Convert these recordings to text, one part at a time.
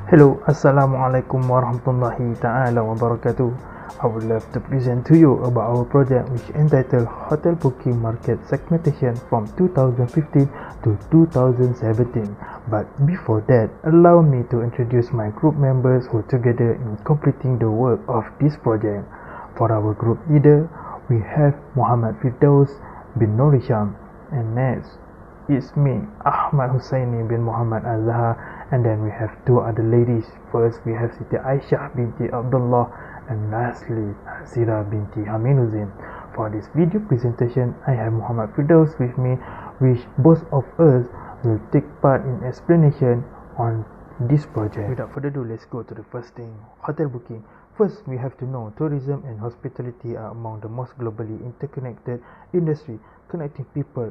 Hello, Assalamualaikum warahmatullahi ta'ala wabarakatuh. I would love to present to you about our project which entitled Hotel Booking Market Segmentation from 2015 to 2017. But before that, allow me to introduce my group members who together in completing the work of this project. For our group leader, we have Muhammad Firdaus bin Norisham, and next it's me, Ahmad Hussaini bin Muhammad Azhar, and then we have two other ladies. First, we have Siti Aisyah binti Abdullah, and lastly, Zira binti Haminuddin. For this video presentation, I have Muhammad Firdaus with me, which both of us will take part in explanation on this project. Without further ado, let's go to the first thing, hotel booking. First, we have to know tourism and hospitality are among the most globally interconnected industry, connecting people,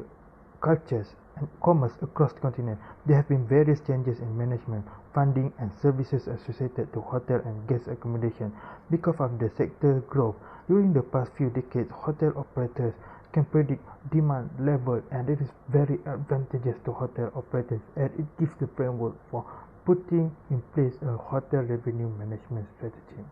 cultures, and commerce across the continent. There have been various changes in management, funding, and services associated to hotel and guest accommodation. Because of the sector growth during the past few decades, hotel operators can predict demand level, and it is very advantageous to hotel operators, and it gives the framework for putting in place a hotel revenue management strategy.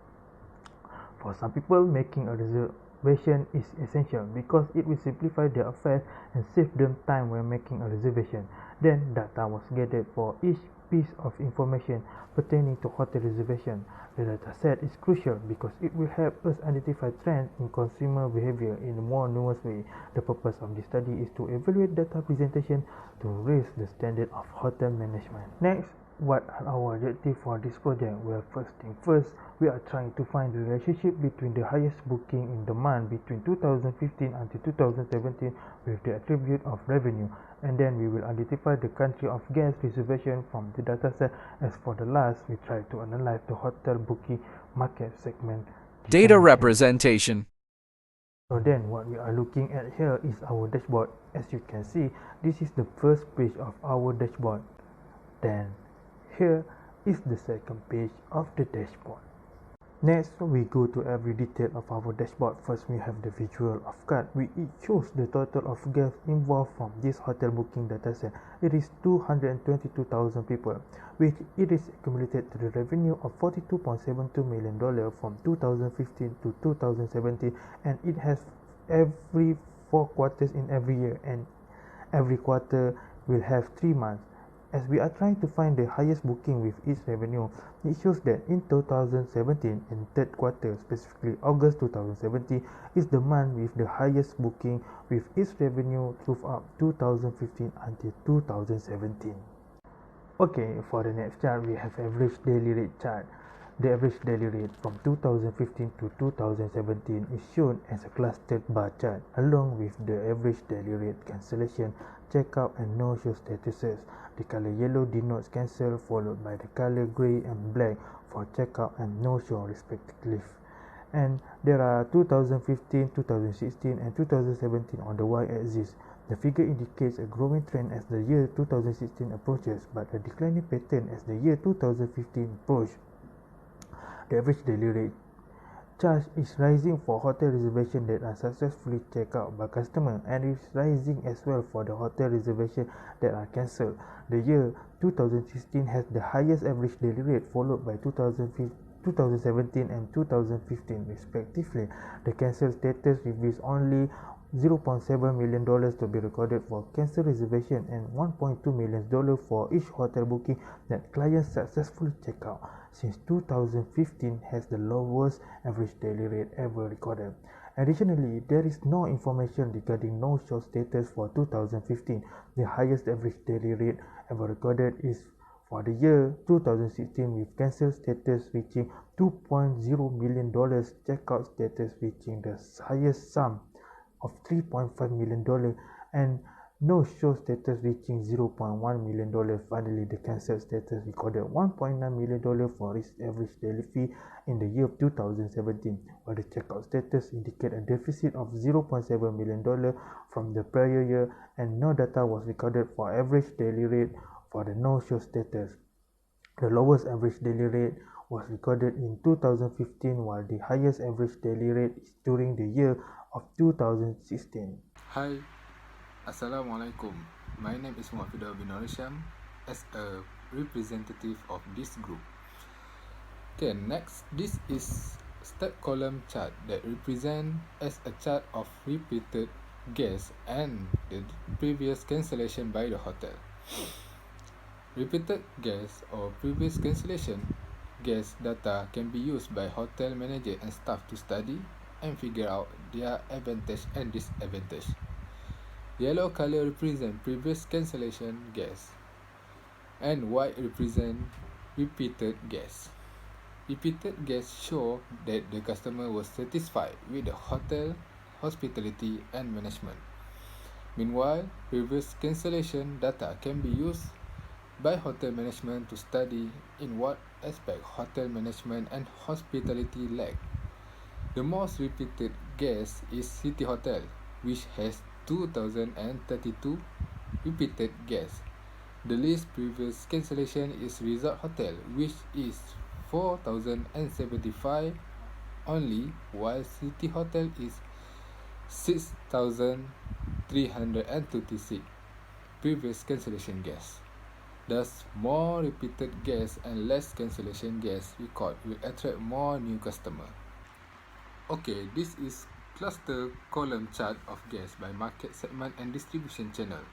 For some people, making a reservation is essential because it will simplify their affairs and save them time when making a reservation. Then data was gathered for each piece of information pertaining to hotel reservation. The data set is crucial because it will help us identify trends in consumer behavior in a more nuanced way. The purpose of this study is to evaluate data presentation to raise the standard of hotel management. Next, what are our objectives for this project? Well, first thing first, we are trying to find the relationship between the highest booking in demand between 2015 until 2017 with the attribute of revenue, and then we will identify the country of guest reservation from the dataset. As for the last, we try to analyze the hotel booking market segment data representation. So then what we are looking at here is our dashboard. As you can see, this is the first page of our dashboard. Then here is the second page of the dashboard. Next, we go to every detail of our dashboard. First, we have the visual of card. We choose the total of guests involved from this hotel booking dataset. It is 222,000 people, which it is accumulated to the revenue of $42.72 million from 2015 to 2017, and it has every 4 quarters in every year, and every quarter will have 3 months. As we are trying to find the highest booking with each revenue, it shows that in 2017, in third quarter, specifically August 2017, is the month with the highest booking with each revenue throughout 2015 until 2017. Okay, for the next chart, we have average daily rate chart. The average daily rate from 2015 to 2017 is shown as a clustered bar chart, along with the average daily rate cancellation, checkout, and no-show statuses. The color yellow denotes cancel, followed by the color gray and black for checkout and no-show respectively. And there are 2015, 2016, and 2017 on the y-axis. The figure indicates a growing trend as the year 2016 approaches, but a declining pattern as the year 2015 approaches. The average daily rate charge is rising for hotel reservations that are successfully checked out by customers, and is rising as well for the hotel reservations that are cancelled. The year 2016 has the highest average daily rate, followed by 2017 and 2015 respectively. The cancelled status reveals only $0.7 million to be recorded for cancelled reservation and $1.2 million for each hotel booking that clients successfully check out. Since 2015 has the lowest average daily rate ever recorded. Additionally, there is no information regarding no-show status for 2015. The highest average daily rate ever recorded is for the year 2016, with cancelled status reaching $2.0 million, checkout status reaching the highest sum of $3.5 million, and no-show status reaching $0.1 million. Finally, the cancelled status recorded $1.9 million for its average daily fee in the year of 2017, while the checkout status indicated a deficit of $0.7 million from the prior year, and no data was recorded for average daily rate for the no-show status. The lowest average daily rate was recorded in 2015, while the highest average daily rate is during the year of 2016. Hi, Assalamualaikum. My name is Muhammad Firdaus bin Norisham. As a representative of this group, Okay, next, this is step column chart that represent as a chart of repeated guests and the previous cancellation by the hotel. Repeated guests or previous cancellation guest data can be used by hotel manager and staff to study and figure out their advantage and disadvantage. Yellow color represent previous cancellation guests and white represent repeated guests. Repeated guests show that the customer was satisfied with the hotel, hospitality, and management. Meanwhile, previous cancellation data can be used by hotel management to study in what aspect hotel management and hospitality lack. The most repeated guest is City Hotel, which has 2,032 repeated guests. The least previous cancellation is Resort Hotel, which is 4,075 only, while City Hotel is 6,326 previous cancellation guests. Thus, more repeated guests and less cancellation guests record will attract more new customers. Okay, this is cluster column chart of guests by market segment and distribution channel.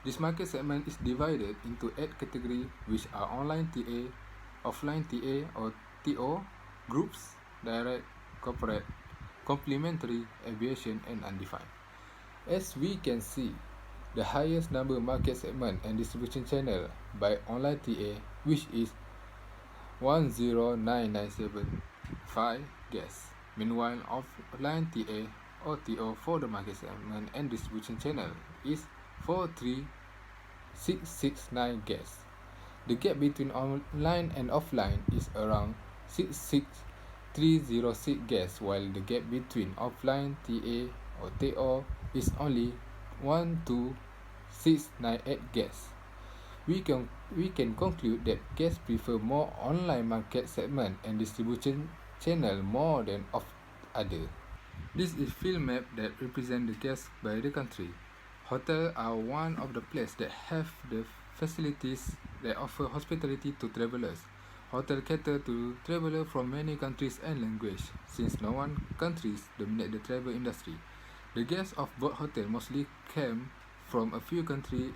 This market segment is divided into 8 categories, which are online TA, offline TA or TO, groups, direct, corporate, complementary, aviation, and undefined. As we can see, the highest number market segment and distribution channel by online TA, which is 109,975 guests. Meanwhile, offline TA or TO for the market segment and distribution channel is 43,669 guests. The gap between online and offline is around 66,306 guests, while the gap between offline TA or TO is only 12,698 guests. We can conclude that guests prefer more online market segment and distribution channel more than of other. This is field map that represent the guests by the country. Hotels are one of the places that have the facilities that offer hospitality to travelers. Hotels cater to travelers from many countries and languages, since no one countries dominate the travel industry. The guests of both hotels mostly came from a few countries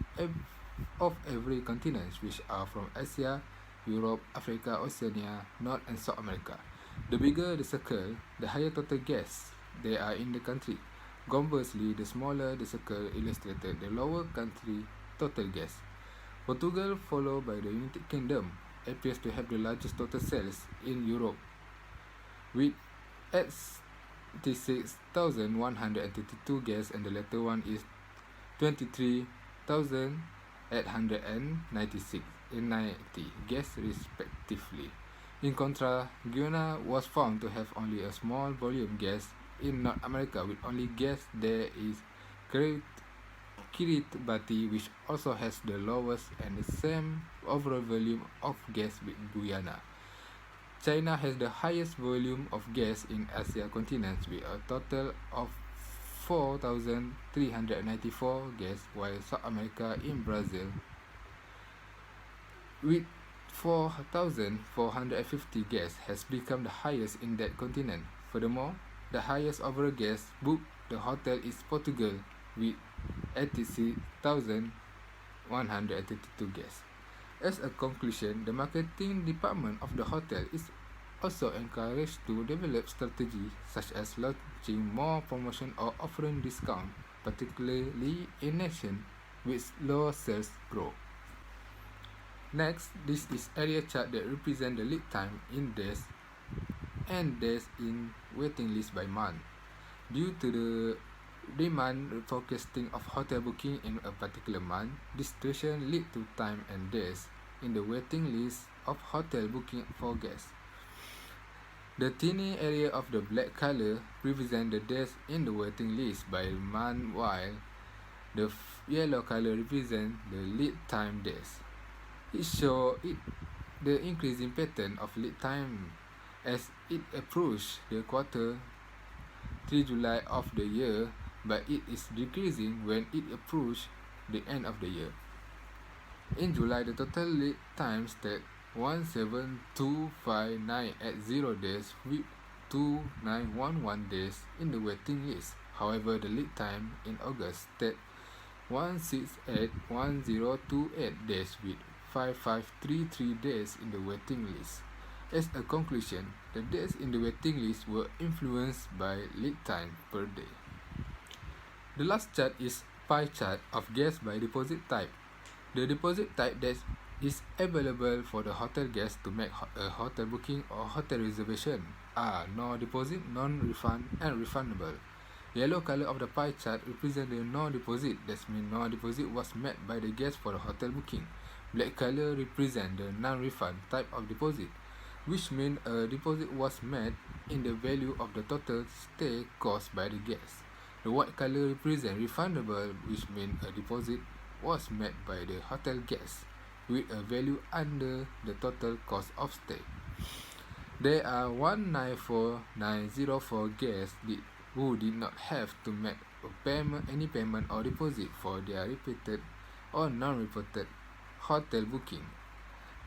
of every continent, which are from Asia, Europe, Africa, Oceania, North and South America. The bigger the circle, the higher total guests there are in the country. Conversely, the smaller the circle illustrated, the lower country total guests. Portugal, followed by the United Kingdom, appears to have the largest total sales in Europe, with 86,132 guests, and the latter one is 23,896 in 90 guests respectively. In contrast, Guyana was found to have only a small volume guests in North America, with only guests there is Kiribati, which also has the lowest and the same overall volume of guests with Guyana. China has the highest volume of guests in Asia continent with a total of 4,394 guests, while South America in Brazil with 4,450 guests has become the highest in that continent. Furthermore, the highest overall guests booked the hotel is Portugal with 86,132 guests. As a conclusion, the marketing department of the hotel is also encouraged to develop strategies such as launching more promotion or offering discount, particularly in nations with low sales growth. Next, this is area chart that represent the lead time in days and days in waiting list by month. Due to the demand forecasting of hotel booking in a particular month, this situation lead to time and days in the waiting list of hotel booking for guests. The tiny area of the black color represent the days in the waiting list by month, while the yellow color represent the lead time days. It shows the increasing pattern of lead time as it approaches the quarter 3 July of the year, but it is decreasing when it approaches the end of the year. In July, the total lead time stayed 17259 at 0 days with 2911 days in the waiting list. However, the lead time in August stayed 1681028 days with 5533 days in the waiting list. As a conclusion, the days in the waiting list were influenced by lead time per day. The last chart is pie chart of guests by deposit type. The deposit type that is available for the hotel guests to make a hotel booking or hotel reservation are no deposit, non-refund, and refundable. Yellow color of the pie chart represents the no deposit, that means no deposit was made by the guest for the hotel booking. Black color represents the non-refund type of deposit, which means a deposit was made in the value of the total stay cost by the guest. The white color represents refundable, which means a deposit was made by the hotel guest with a value under the total cost of stay. There are 194,904 guests who did not have to make any payment or deposit for their repeated or non-repeated hotel booking.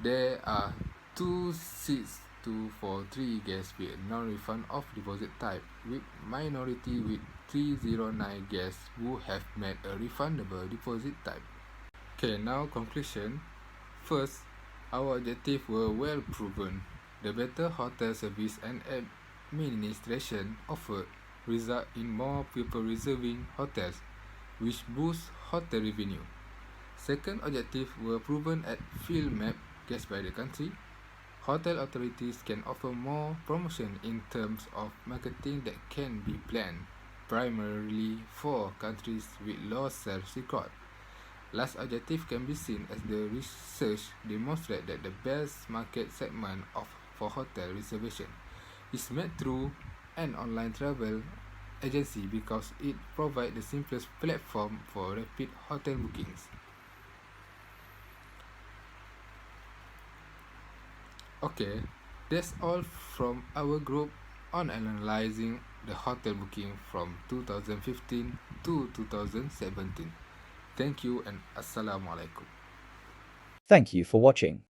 There are 26243 guests with non-refund of deposit type, with minority with 309 guests who have made a refundable deposit type. Okay, now conclusion. First, our objectives were well proven. The better hotel service and administration offered result in more people reserving hotels, which boosts hotel revenue. Second objectives were proven at field map guessed by the country. Hotel authorities can offer more promotion in terms of marketing that can be planned, primarily for countries with low sales record. Last objective can be seen as the research demonstrates that the best market segment for hotel reservation is made through an online travel agency because it provides the simplest platform for rapid hotel bookings. Okay, that's all from our group on analyzing the hotel booking from 2015 to 2017. Thank you and Assalamualaikum. Thank you for watching.